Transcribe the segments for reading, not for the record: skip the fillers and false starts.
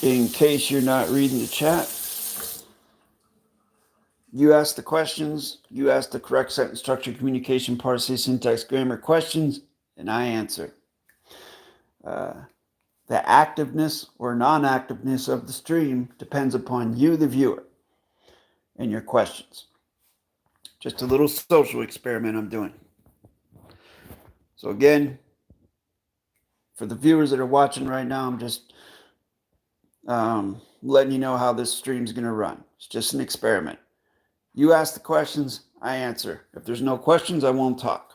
In case you're not reading the chat, you ask the questions, you ask the correct sentence structure, communication, parse, syntax, grammar questions, and I answer. The activeness or non-activeness of the stream depends upon you, the viewer, and your questions. Just a little social experiment I'm doing. So again, for the viewers that are watching right now, I'm just letting you know how this stream's going to run. It's just an experiment. You ask the questions, I answer. If there's no questions, I won't talk.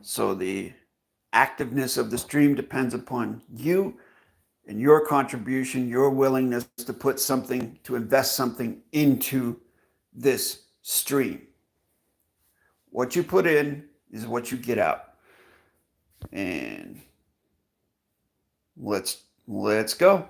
So the activeness of the stream depends upon you and your contribution, your willingness to put something, to invest something into this stream. What you put in is what you get out. And let's go.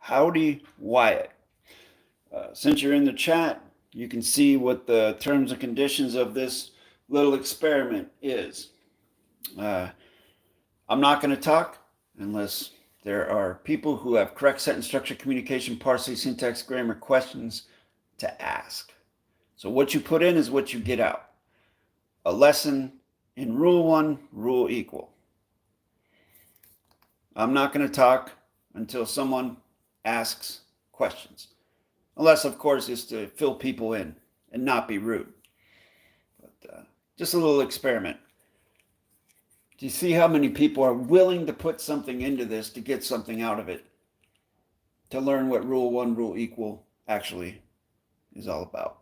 Howdy, Wyatt. Since you're in the chat, you can see what the terms and conditions of this little experiment is. I'm not going to talk unless there are people who have correct sentence structure, communication, parse, syntax, grammar questions to ask. So what you put in is what you get out. A lesson in Rule 1, Rule Equal. I'm not going to talk until someone asks questions. Unless, of course, it's to fill people in and not be rude. But just a little experiment. Do you see how many people are willing to put something into this to get something out of it? To learn what Rule 1, Rule Equal actually is all about.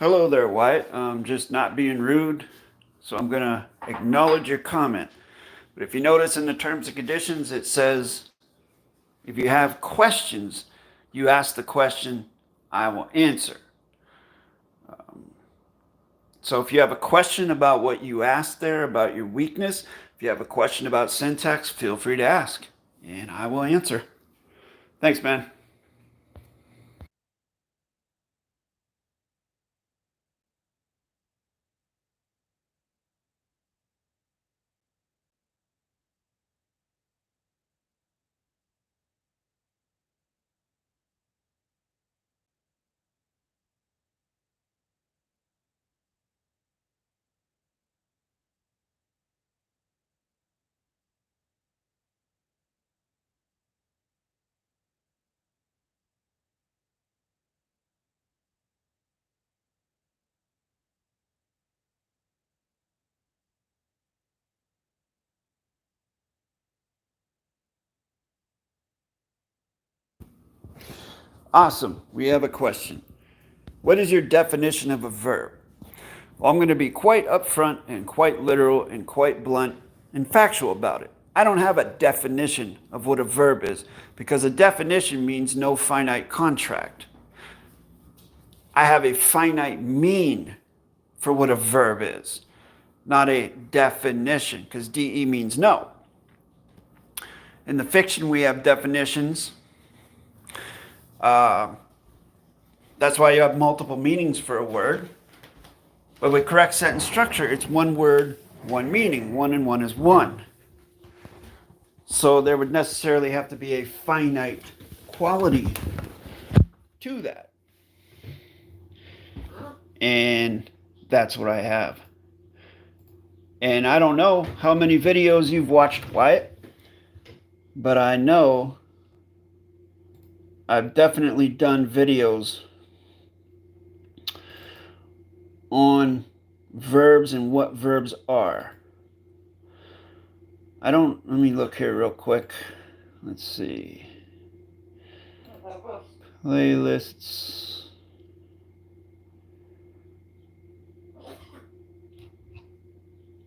Hello there, Wyatt. I'm just not being rude, so I'm going to acknowledge your comment. But if you notice in the terms and conditions, it says if you have questions, you ask the question, I will answer. So if you have a question about what you asked there, about your weakness, if you have a question about syntax, feel free to ask, and I will answer. Thanks, man. Awesome. We have a question. What is your definition of a verb? Well, I'm going to be quite upfront and quite literal and quite blunt and factual about it. I don't have a definition of what a verb is because a definition means no finite contract. I have a finite mean for what a verb is, not a definition, because DE means no. In the fiction, we have definitions. That's why you have multiple meanings for a word. But with correct sentence structure, it's one word, one meaning. One and one is one. So there would necessarily have to be a finite quality to that. And that's what I have. And I don't know how many videos you've watched, Wyatt, but I know I've definitely done videos on verbs and what verbs are. Let me look here real quick. Let's see. Playlists.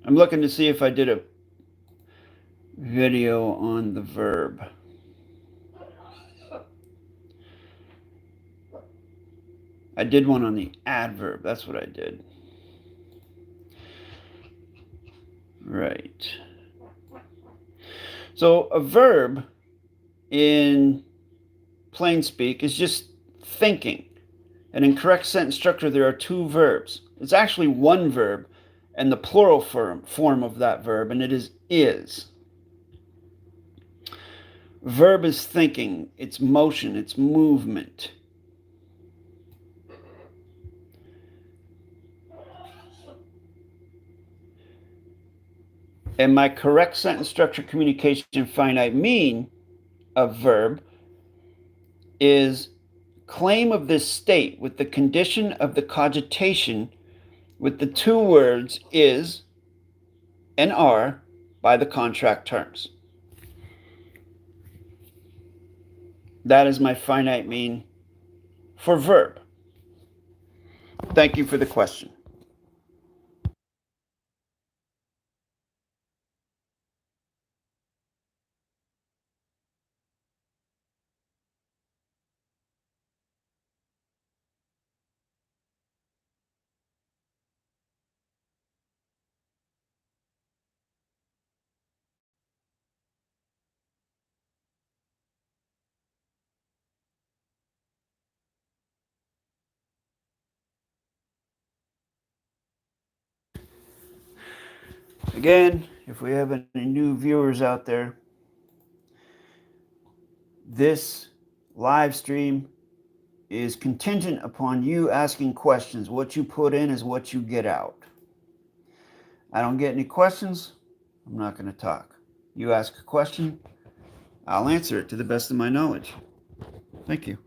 I'm looking to see if I did a video on the verb. I did one on the adverb. That's what I did. Right. So a verb in plain speak is just thinking. And in correct sentence structure, there are two verbs. It's actually one verb and the plural form of that verb, and it is. Verb is thinking, it's motion, it's movement. And my correct sentence structure communication finite mean of verb is claim of this state with the condition of the cogitation with the two words is and are by the contract terms. That is my finite mean for verb. Thank you for the question. Again, if we have any new viewers out there, this live stream is contingent upon you asking questions. What you put in is what you get out. I don't get any questions, I'm not going to talk. You ask a question, I'll answer it to the best of my knowledge. Thank you.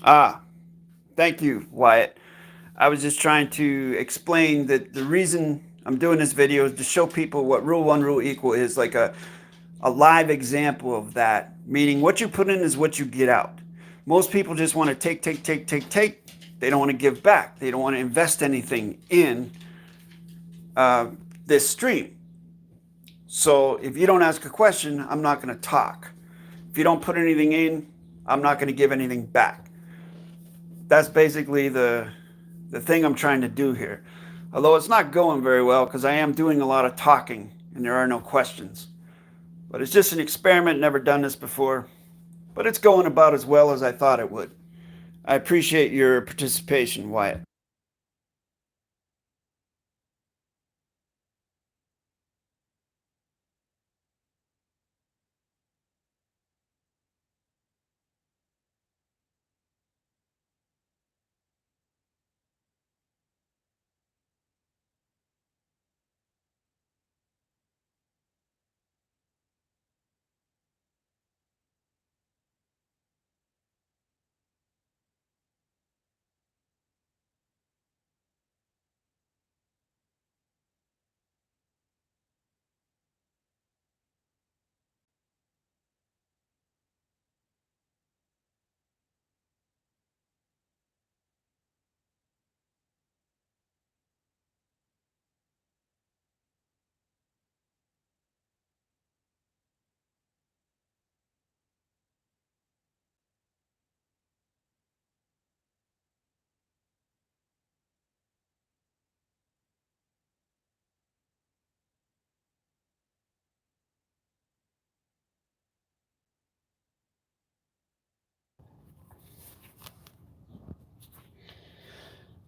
Ah, thank you, Wyatt. I was just trying to explain that the reason I'm doing this video is to show people what Rule 1 Rule Equal is, like a live example of that, meaning what you put in is what you get out. Most people just want to take, take, take, take, take. They don't want to give back. They don't want to invest anything in this stream. So if you don't ask a question, I'm not going to talk. If you don't put anything in, I'm not going to give anything back. That's basically the thing I'm trying to do here. Although it's not going very well because I am doing a lot of talking and there are no questions. But it's just an experiment, never done this before. But it's going about as well as I thought it would. I appreciate your participation, Wyatt.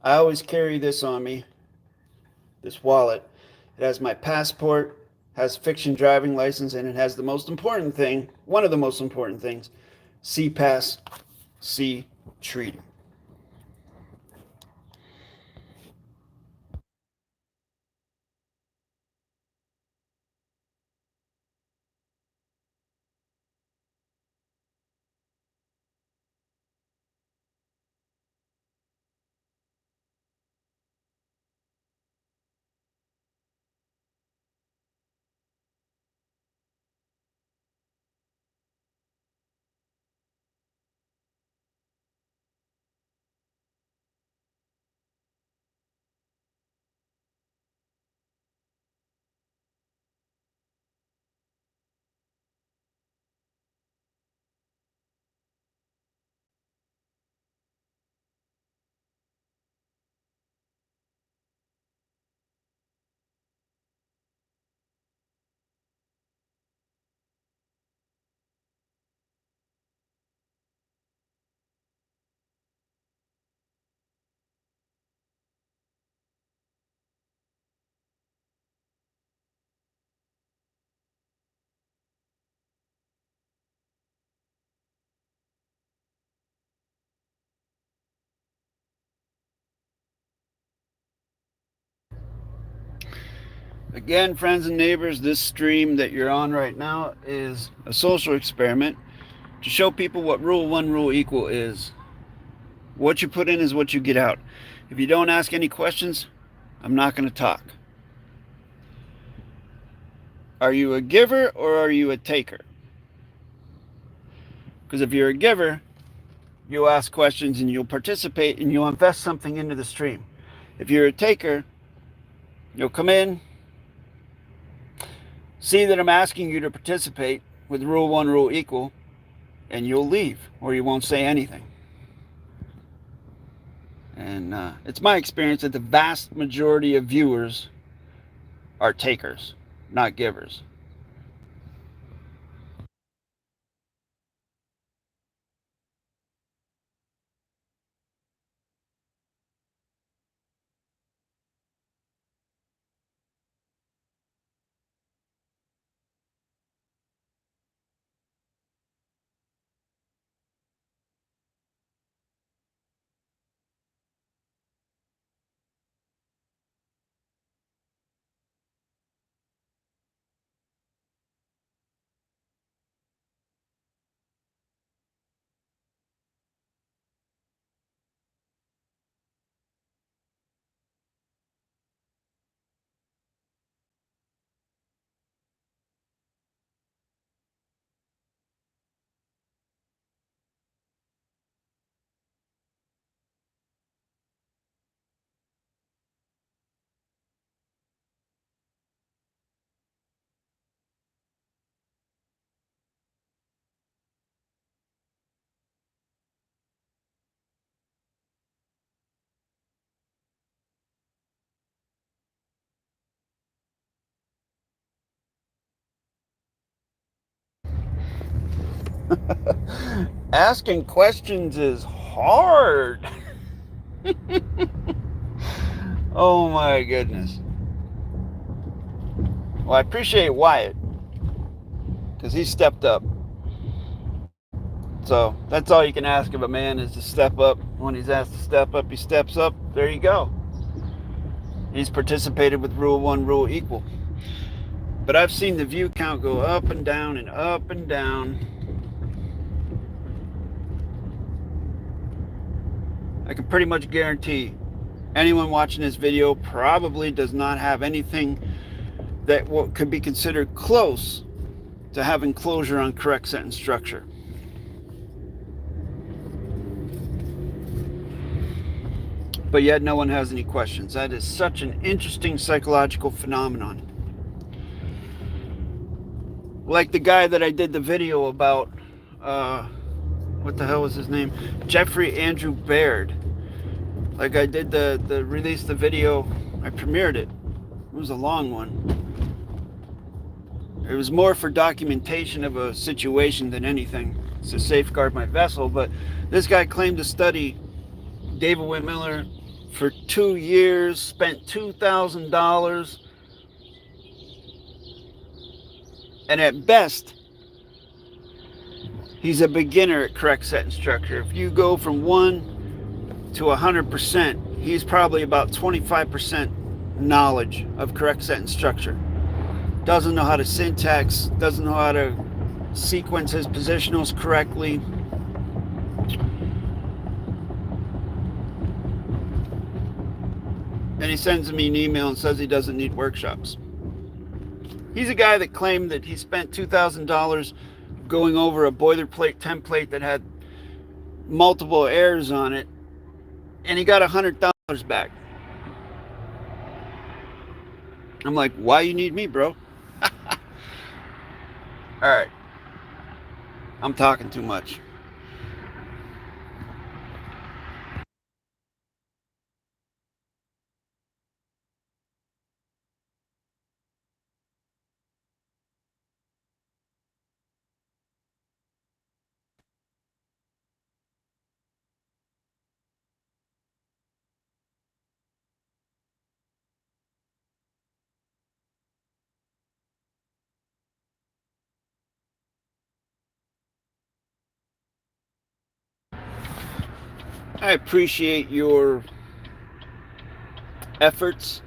I always carry this on me, this wallet. It has my passport, has fiction driving license, and it has the most important thing, one of the most important things, C-Pass, C treaty. Again, friends and neighbors, this stream that you're on right now is a social experiment to show people what Rule 1 Rule Equal is. What you put in is what you get out. If you don't ask any questions, I'm not going to talk. Are you a giver or are you a taker? Because if you're a giver, you'll ask questions and you'll participate and you'll invest something into the stream. If you're a taker, you'll come in, see that I'm asking you to participate with Rule 1 Rule Equal, and you'll leave or you won't say anything. And it's my experience that the vast majority of viewers are takers, not givers. Asking questions is hard. Oh my goodness. Well, I appreciate Wyatt because he stepped up. So that's all you can ask of a man, is to step up. When he's asked to step up, he steps up. There you go. He's participated with Rule 1, Rule Equal. But I've seen the view count go up and down and up and down. I can pretty much guarantee anyone watching this video probably does not have anything that could be considered close to having closure on correct sentence structure. But yet no one has any questions. That is such an interesting psychological phenomenon. Like the guy that I did the video about, what the hell was his name? Jeffrey Andrew Baird. Like I did released the video, I premiered it. It was a long one. It was more for documentation of a situation than anything. It's to safeguard my vessel. But this guy claimed to study David-WYNN Miller for 2 years, spent $2,000, and at best, he's a beginner at correct sentence structure. If you go from 1 to 100%, he's probably about 25% knowledge of correct sentence structure. Doesn't know how to syntax, doesn't know how to sequence his positionals correctly. And he sends me an email and says he doesn't need workshops. He's a guy that claimed that he spent $2,000 going over a boilerplate template that had multiple errors on it, and he got $100 back. I'm like, why you need me, bro? All right. I'm talking too much. I appreciate your efforts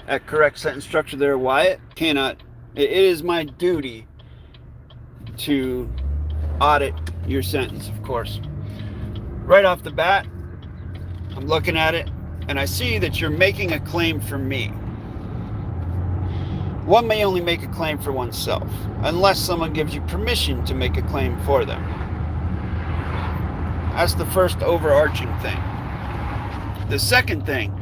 at correct sentence structure there, Wyatt. It is my duty to audit your sentence, of course. Right off the bat, I'm looking at it and I see that you're making a claim for me. One may only make a claim for oneself, unless someone gives you permission to make a claim for them. That's the first overarching thing. The second thing,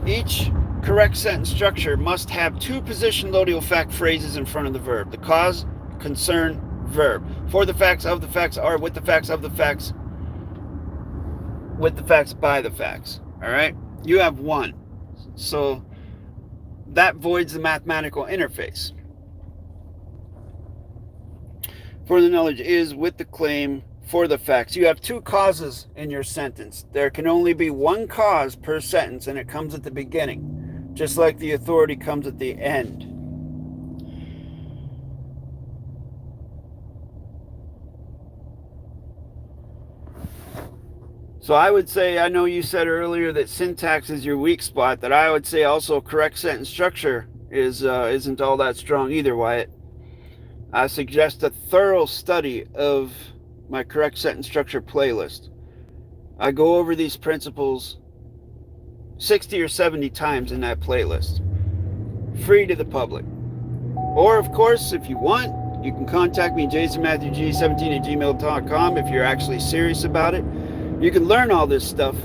each correct sentence structure must have 2 position loading fact phrases in front of the verb. The cause, concern, verb. For the facts, of the facts, are, with the facts, of the facts, with the facts, by the facts. All right? You have 1. So that voids the mathematical interface. For the knowledge is, with the claim, for the facts. You have 2 causes in your sentence. There can only be 1 cause per sentence, and it comes at the beginning, just like the authority comes at the end. So I would say, I know you said earlier that syntax is your weak spot, that I would say also correct sentence structure isn't all that strong either, Wyatt. I suggest a thorough study of my correct sentence structure playlist. I go over these principles 60 or 70 times in that playlist, free to the public. Or, of course, if you want, you can contact me, jasonmatthewg17@gmail.com, if you're actually serious about it. You can learn all this stuff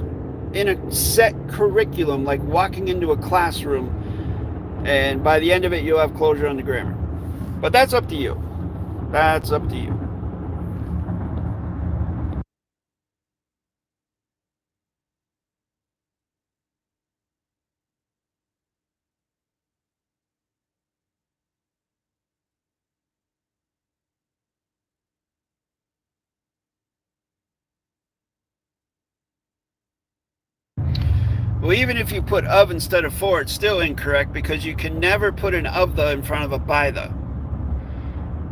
in a set curriculum, like walking into a classroom, and by the end of it, you'll have closure on the grammar. But that's up to you. That's up to you. Well, even if you put of instead of for, it's still incorrect because you can never put an of the in front of a by the.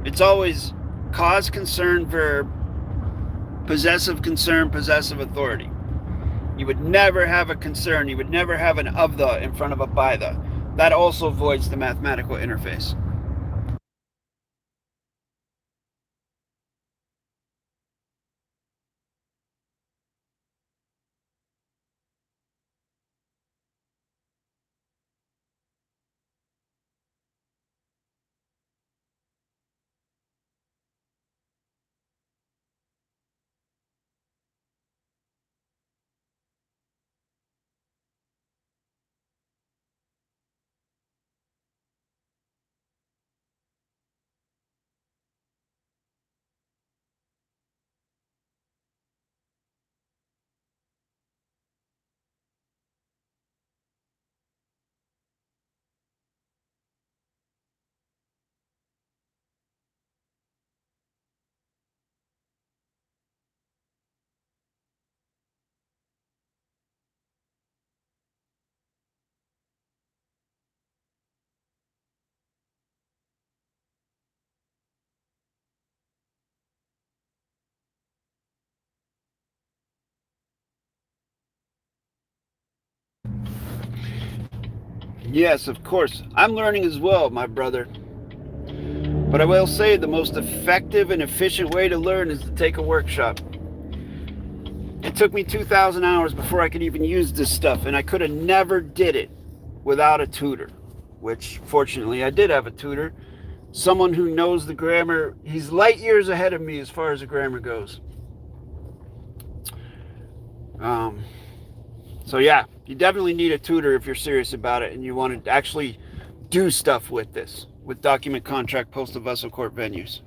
It's always cause concern verb, possessive concern, possessive authority. You would never have a concern. You would never have an of the in front of a by the. That also voids the mathematical interface. Yes, of course. I'm learning as well, my brother. But I will say the most effective and efficient way to learn is to take a workshop. It took me 2,000 hours before I could even use this stuff, and I could have never did it without a tutor, which fortunately I did have a tutor, someone who knows the grammar. He's light years ahead of me as far as the grammar goes. Um, so yeah, you definitely need a tutor if you're serious about it and you want to actually do stuff with this, with document, contract, postal vessel, court venues.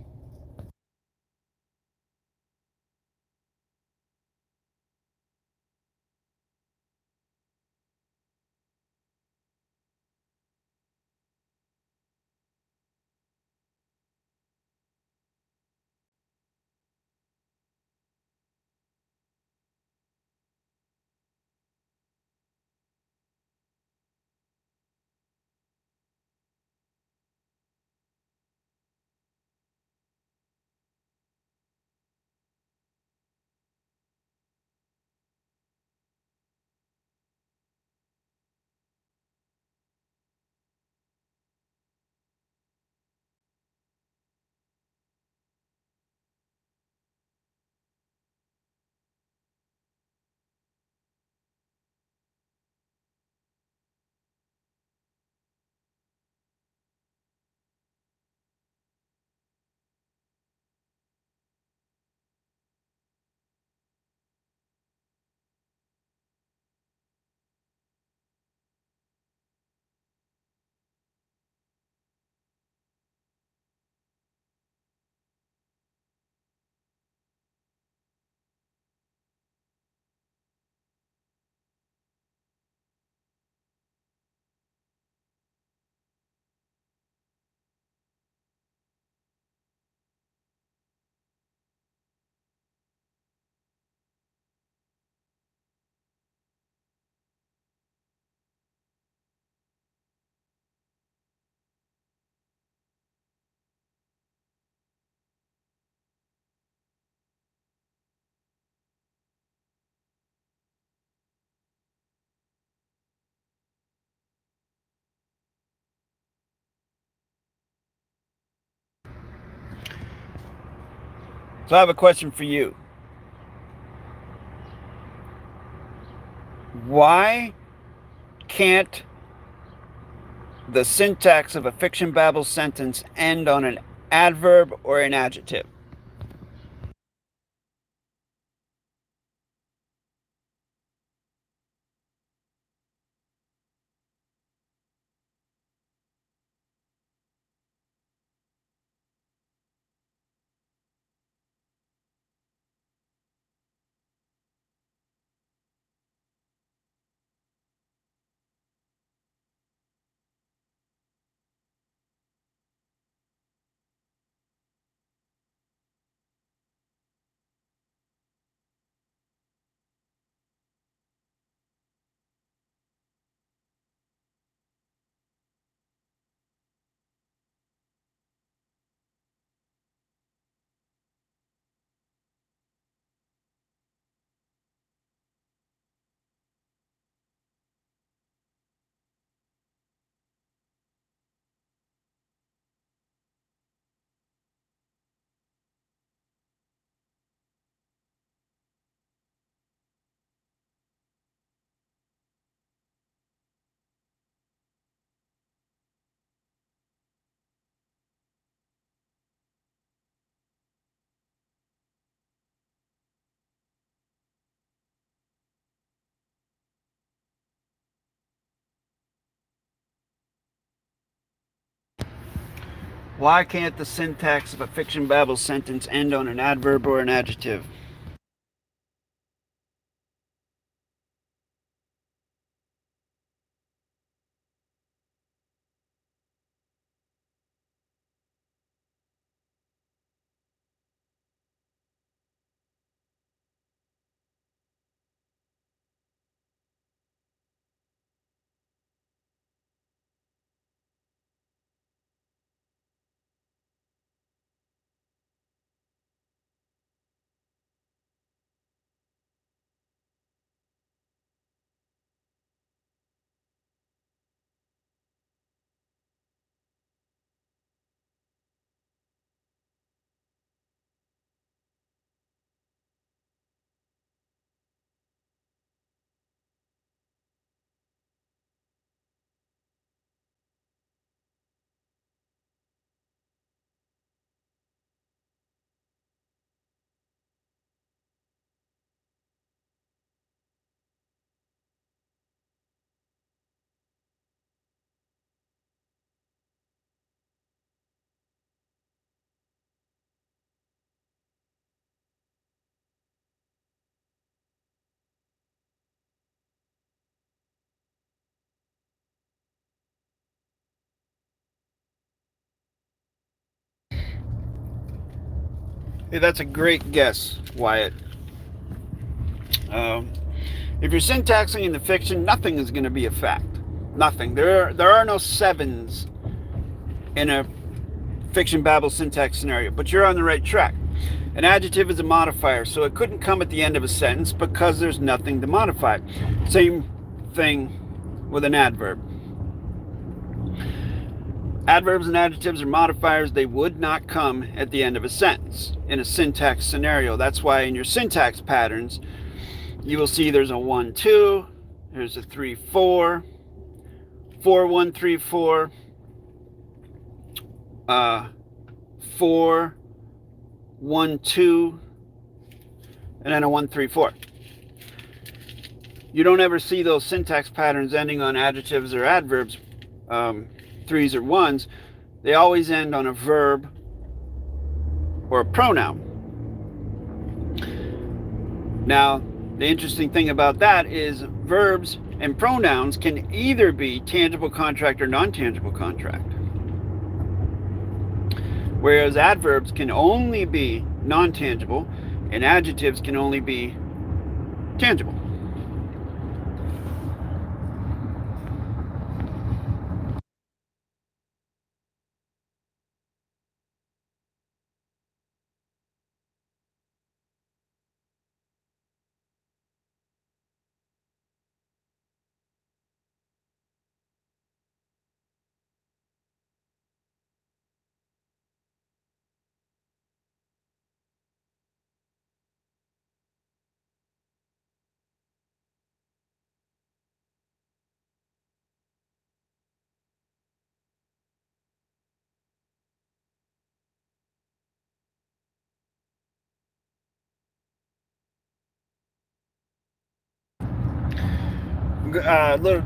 So I have a question for you. Why can't the syntax of a fiction babble sentence end on an adverb or an adjective? Why can't the syntax of a fiction babble sentence end on an adverb or an adjective? Hey, that's a great guess, Wyatt. If you're syntaxing in the fiction, nothing is going to be a fact. Nothing. There are no sevens in a fiction babble syntax scenario, but you're on the right track. An adjective is a modifier, so it couldn't come at the end of a sentence because there's nothing to modify. Same thing with an adverb. Adverbs and adjectives are modifiers. They would not come at the end of a sentence in a syntax scenario. That's why in your syntax patterns, you will see there's a 1, 2, there's a 3, 4, 4, 1, 3, 4, 4, 1, 2, and then a 1, 3, 4. You don't ever see those syntax patterns ending on adjectives or adverbs, threes or ones. They always end on a verb or a pronoun. Now, the interesting thing about that is verbs and pronouns can either be tangible contract or non-tangible contract. Whereas adverbs can only be non-tangible and adjectives can only be tangible.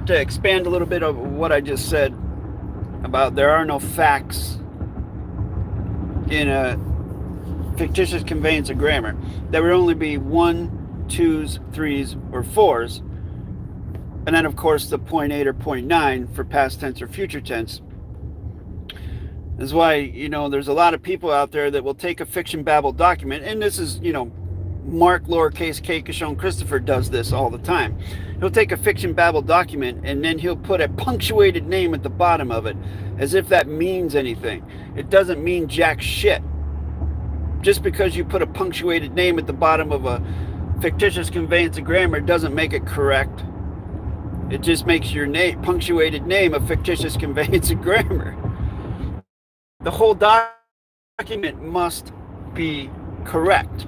To expand a little bit of what I just said about there are no facts in a fictitious conveyance of grammar. There would only be 1, 2s, 3s, or 4s. And then, of course, the 0.8 or 0.9 for past tense or future tense. That's why, there's a lot of people out there that will take a fiction babble document, and this is, Mark lowercase k Kishon Christopher does this all the time. He'll take a fiction babble document and then he'll put a punctuated name at the bottom of it as if that means anything. It doesn't mean jack shit. Just because you put a punctuated name at the bottom of a fictitious conveyance of grammar doesn't make it correct. It just makes your punctuated name a fictitious conveyance of grammar. The whole document must be correct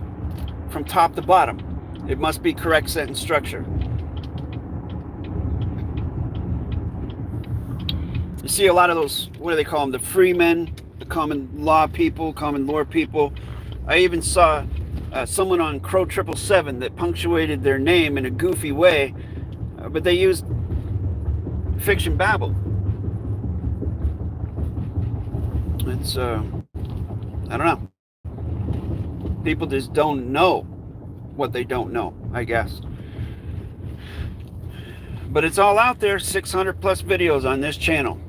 from top to bottom. It must be correct sentence structure. You see a lot of those, what do they call them? The freemen, the common law people, common lore people. I even saw someone on Crow 777 that punctuated their name in a goofy way, but they used fiction babble. It's, I don't know. People just don't know what they don't know, I guess. But it's all out there, 600 plus videos on this channel.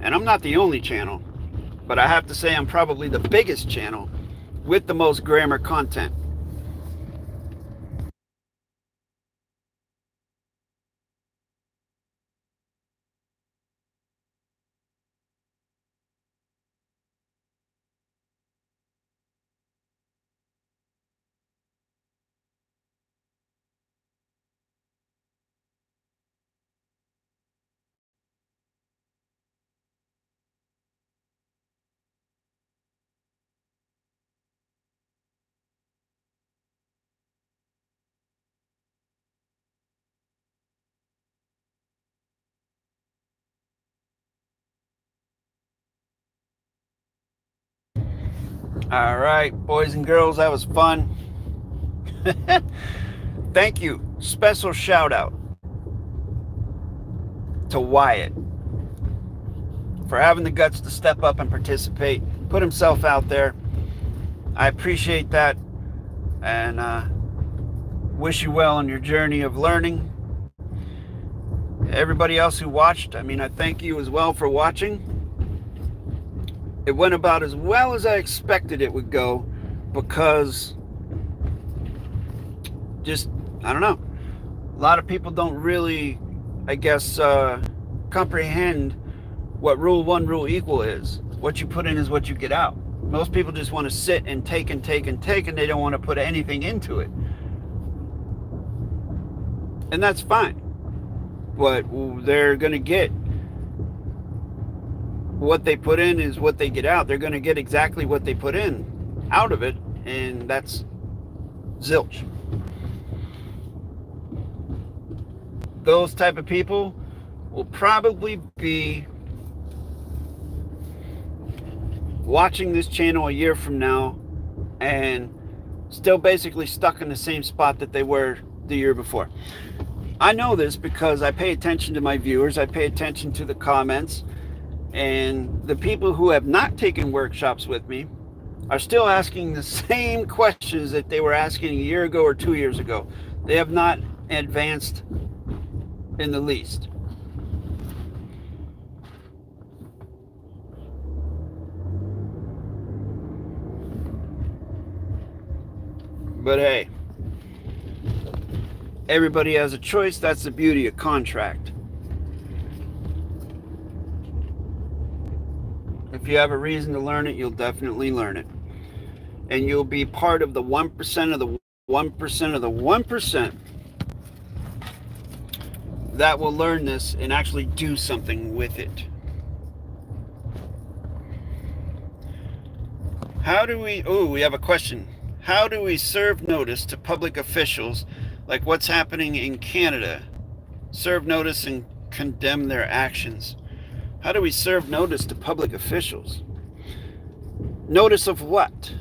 And I'm not the only channel, but I have to say I'm probably the biggest channel with the most grammar content. All right, boys and girls, that was fun. Thank you. Special shout out to Wyatt for having the guts to step up and participate, put himself out there. I appreciate that, and wish you well on your journey of learning. Everybody else who watched, I mean, I thank you as well for watching. It went about as well as I expected it would go, because just, I don't know, a lot of people don't really, I guess, comprehend what Rule 1 Rule Equal is. What you put in is what you get out. Most people just want to sit and take and take and take, and they don't want to put anything into it. And that's fine. What they're going to get, what they put in is what they get out. They're going to get exactly what they put in out of it, and that's zilch. Those type of people will probably be watching this channel a year from now and still basically stuck in the same spot that they were the year before. I know this because I pay attention to my viewers. I pay attention to the comments. And the people who have not taken workshops with me are still asking the same questions that they were asking a year ago or 2 years ago. They have not advanced in the least. But hey, everybody has a choice. That's the beauty of contract. If you have a reason to learn it, you'll definitely learn it. And you'll be part of the 1% of the 1% of the 1% that will learn this and actually do something with it. How do we, we have a question. How do we serve notice to public officials, like what's happening in Canada? Serve notice and condemn their actions. How do we serve notice to public officials? Notice of what?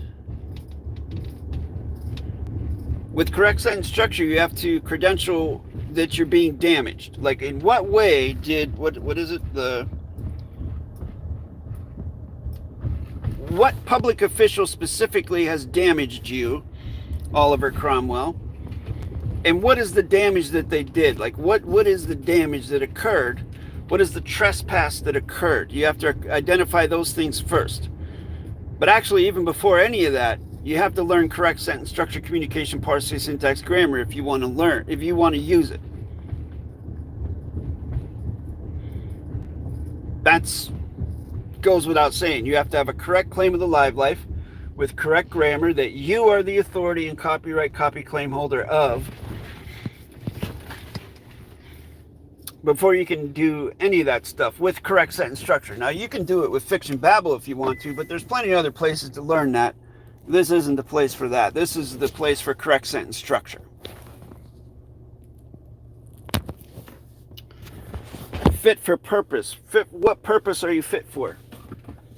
With correct sentence structure, you have to credential that you're being damaged. Like, in what way did, what is it? What public official specifically has damaged you, Oliver Cromwell? And what is the damage that they did? Like, what is the damage that occurred? What is the trespass that occurred? You have to identify those things first. But actually, even before any of that, you have to learn correct sentence structure, communication, parse, syntax, grammar if you want to learn, if you want to use it. That's goes without saying. You have to have a correct claim of the live life with correct grammar that you are the authority and copyright copy claim holder of, before you can do any of that stuff with correct sentence structure. Now, you can do it with fiction-babble if you want to, but there's plenty of other places to learn that. This isn't the place for that. This is the place for correct sentence structure. Fit for purpose. Fit, what purpose are you fit for?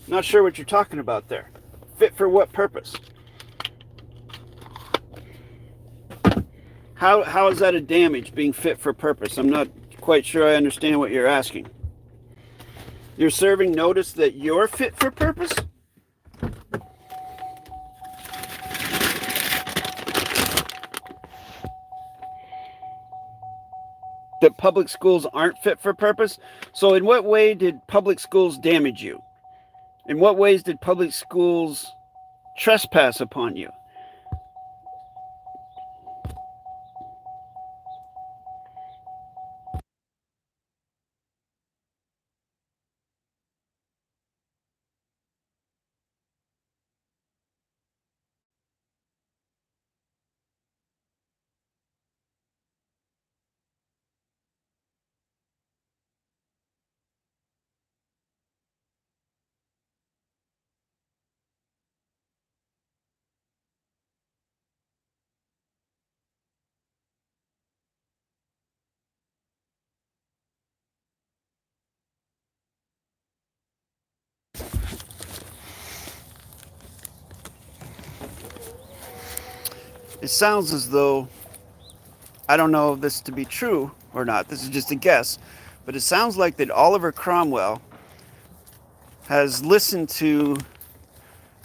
Not sure what you're talking about there. Fit for what purpose? How is that a damage, being fit for purpose? I'm not quite sure I understand what you're asking. You're serving notice that you're fit for purpose? that public schools aren't fit for purpose. So in what way did public schools damage you? In what ways did public schools trespass upon you? It sounds as though, I don't know if this to be true or not, this is just a guess, but it sounds like that Oliver Cromwell has listened to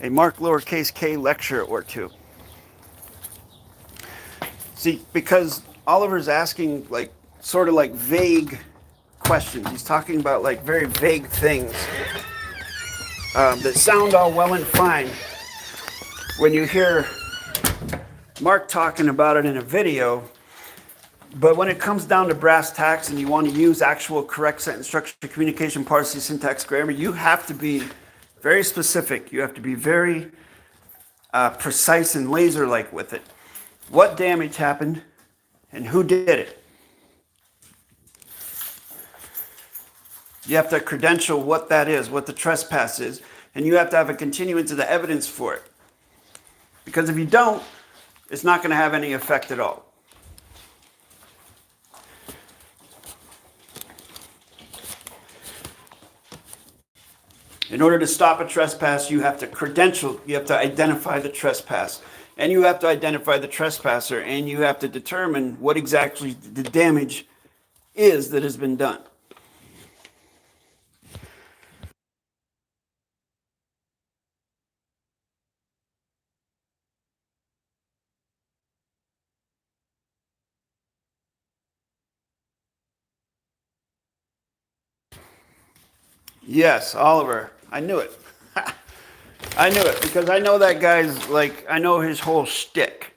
a Mark lowercase k lecture or two. See, because Oliver's asking like sort of like vague questions. He's talking about like very vague things that sound all well and fine when you hear Mark talking about it in a video, but when it comes down to brass tacks and you want to use actual correct sentence structure, communication, parse, syntax, grammar, you have to be very specific. You have to be very precise and laser-like with it. What damage happened and who did it? You have to credential what that is, what the trespass is, and you have to have a continuance of the evidence for it. Because if you don't, it's not going to have any effect at all. In order to stop a trespass, you have to credential, you have to identify the trespass. And you have to identify the trespasser, and you have to determine what exactly the damage is that has been done. Yes, Oliver. I knew it. I knew it because I know that guy's like, I know his whole shtick.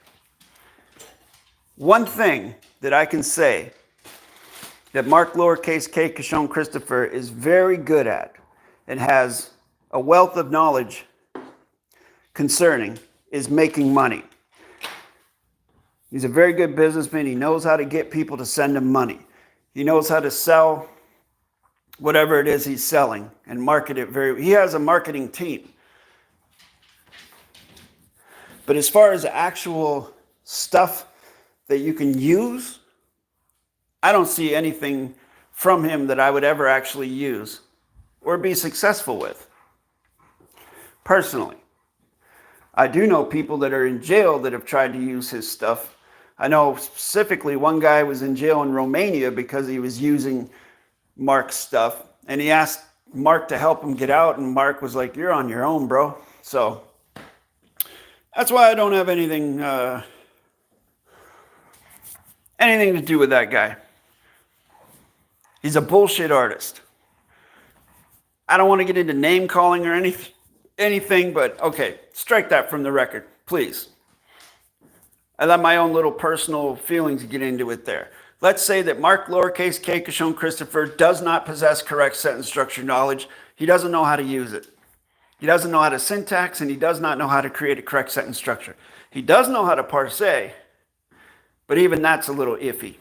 One thing that I can say that Mark lowercase k Kishon Christopher is very good at and has a wealth of knowledge concerning is making money. He's a very good businessman. He knows how to get people to send him money. He knows how to sell whatever it is he's selling and market it very. He has a marketing team. But as far as actual stuff that you can use, I don't see anything from him that I would ever actually use or be successful with. Personally. I do know people that are in jail that have tried to use his stuff. I know specifically one guy was in jail in Romania because he was using Mark's stuff, and he asked Mark to help him get out, and Mark was like, "You're on your own, bro." So that's why I don't have anything to do with that guy. He's a bullshit artist. I don't want to get into name calling or anything, but okay, strike that from the record, please. I let my own little personal feelings get into it there. Let's say that Mark lowercase k Kishon Christopher does not possess correct sentence structure knowledge. He doesn't know how to use it. He doesn't know how to syntax, and he does not know how to create a correct sentence structure. He does know how to parse, but even that's a little iffy.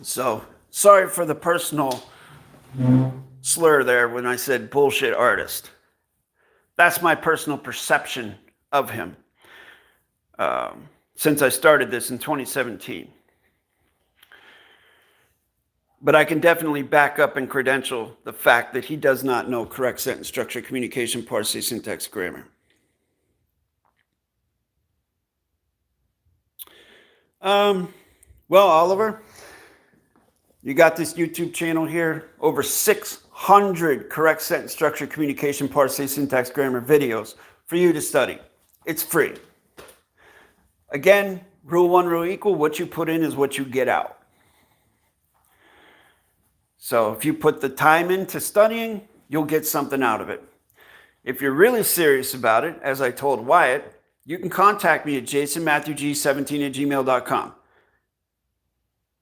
So sorry for the personal slur there when I said bullshit artist. That's my personal perception of him since I started this in 2017. But I can definitely back up and credential the fact that he does not know correct sentence structure, communication, parse, syntax, grammar. Well, Oliver, you got this YouTube channel here, over 600 correct sentence structure, communication, parse, syntax, grammar videos for you to study. It's free. Again, rule one, rule equal, what you put in is what you get out. So if you put the time into studying, you'll get something out of it. If you're really serious about it, as I told Wyatt, you can contact me at jasonmatthewg17@gmail.com.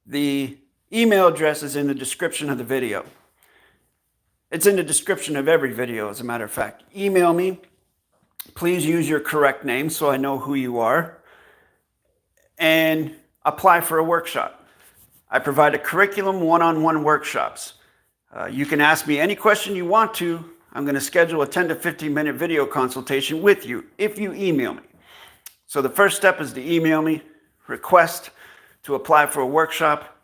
The email address is in the description of the video. It's in the description of every video, as a matter of fact. Email me. Please use your correct name so I know who you are. And apply for a workshop. I provide a curriculum, one-on-one workshops. You can ask me any question you want to. I'm going to schedule a 10 to 15 minute video consultation with you if you email me. So the first step is to email me, request to apply for a workshop,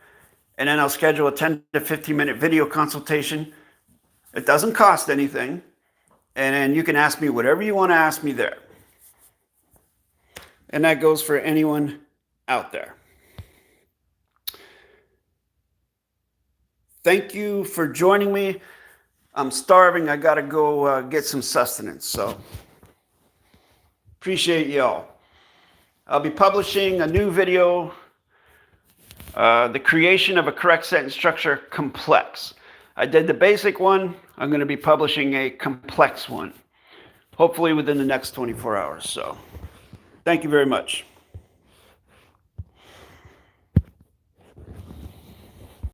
and then I'll schedule a 10 to 15 minute video consultation. It doesn't cost anything, and then you can ask me whatever you want to ask me there. And that goes for anyone out there. Thank you for joining me. I'm starving. I got to go get some sustenance. So appreciate y'all. I'll be publishing a new video, the creation of a correct sentence structure, complex. I did the basic one. I'm going to be publishing a complex one, hopefully within the next 24 hours. So thank you very much.